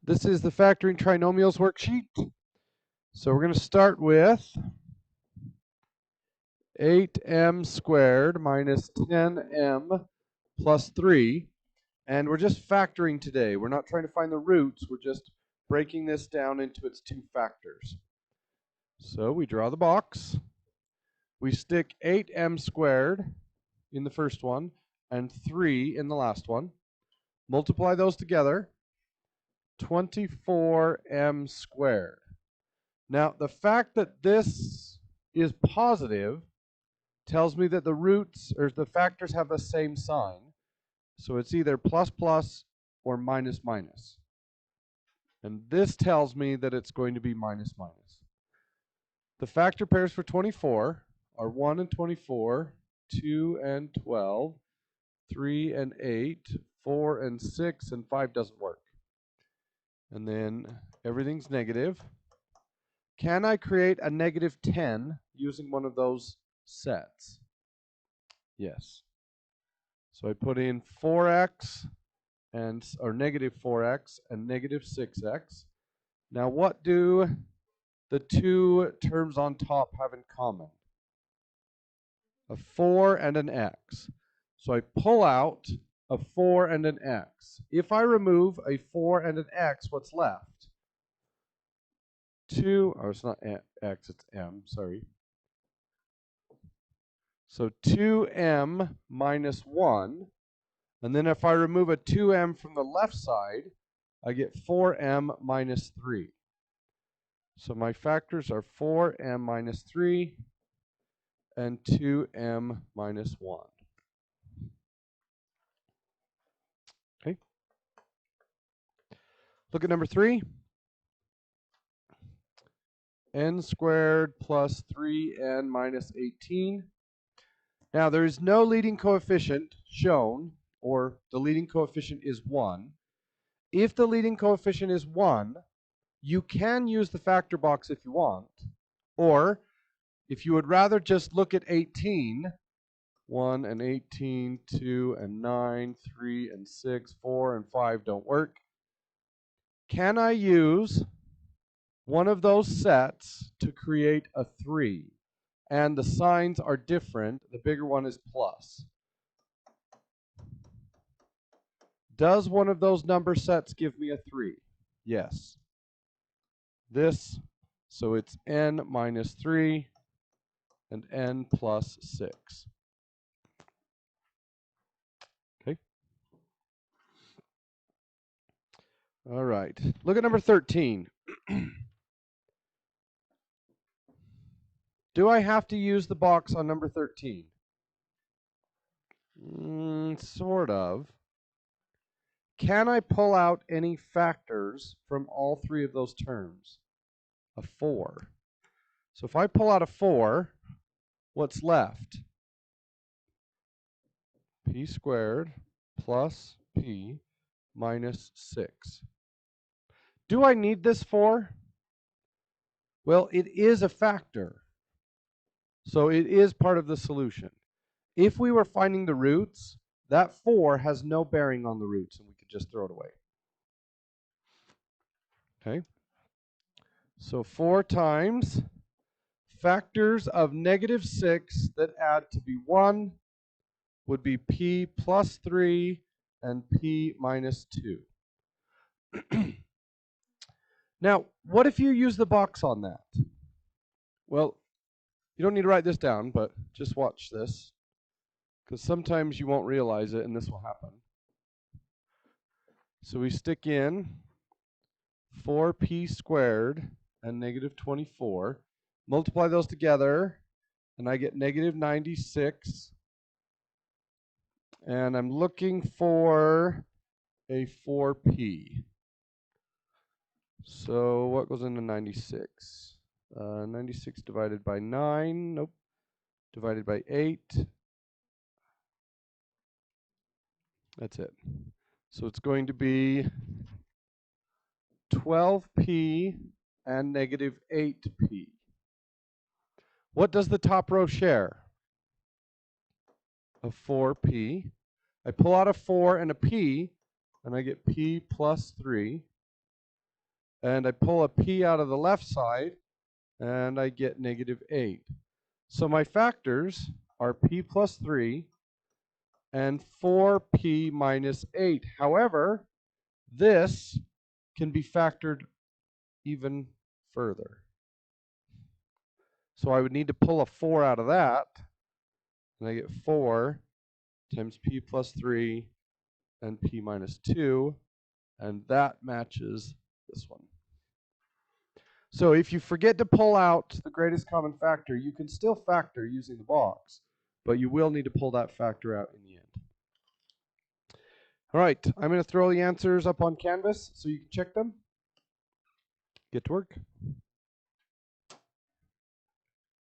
This is the factoring trinomials worksheet. So we're going to start with 8m squared minus 10m plus 3. And we're just factoring today. We're not trying to find the roots. We're just breaking this down into its two factors. So we draw the box. We stick 8m squared in the first one and 3 in the last one. Multiply those together. 24m squared. Now, the fact that this is positive tells me that the roots or the factors have the same sign. So it's either plus plus or minus minus. And this tells me that it's going to be minus minus. The factor pairs for 24 are 1 and 24, 2 and 12, 3 and 8, 4 and 6, and 5 doesn't work. And then everything's negative. Can I create a negative 10 using one of those sets? Yes. So I put in 4x or negative 4x and negative 6x. Now what do the two terms on top have in common? A 4 and an x. So I pull out a 4 and an x. If I remove a 4 and an x, what's left? 2, oh, it's not x, it's m, sorry. So 2m minus 1. And then if I remove a 2m from the left side, I get 4m minus 3. So my factors are 4m minus 3 and 2m minus 1. Okay. Look at number 3. n squared plus 3n minus 18. Now there is no leading coefficient shown, or the leading coefficient is 1. If the leading coefficient is 1, you can use the factor box if you want, or if you would rather just look at 18, 1 and 18, 2 and 9, 3 and 6, 4 and 5 don't work. Can I use one of those sets to create a 3? And the signs are different. The bigger one is plus. Does one of those number sets give me a 3? Yes. This, so it's n minus 3 and n plus 6. Okay. All right. Look at number 13. Do I have to use the box on number 13? Sort of. Can I pull out any factors from all three of those terms? A 4. So if I pull out a 4, what's left? P squared plus P minus 6. Do I need this 4? Well, it is a factor. So it is part of the solution. If we were finding the roots, that 4 has no bearing on the roots, and we could just throw it away. Okay? So 4 times factors of negative 6 that add to be 1 would be P plus 3 and P minus 2. Now, what if you use the box on that? Well, you don't need to write this down, but just watch this, because sometimes you won't realize it, and this will happen. So we stick in 4p squared and negative 24. Multiply those together, and I get negative 96. And I'm looking for a 4p. So what goes into 96? 96 divided by 9. Nope. Divided by 8. That's it. So it's going to be 12p and negative 8p. What does the top row share? A 4p. I pull out a 4 and a p, and I get p plus 3. and I pull a p out of the left side, and I get -8. So my factors are p plus 3 and 4p minus 8. However, this can be factored even further. So I would need to pull a 4 out of that, and I get 4 times p plus 3 and p minus 2, and that matches this one. So if you forget to pull out the greatest common factor, you can still factor using the box, but you will need to pull that factor out in the end. All right, I'm going to throw the answers up on Canvas so you can check them. Get to work.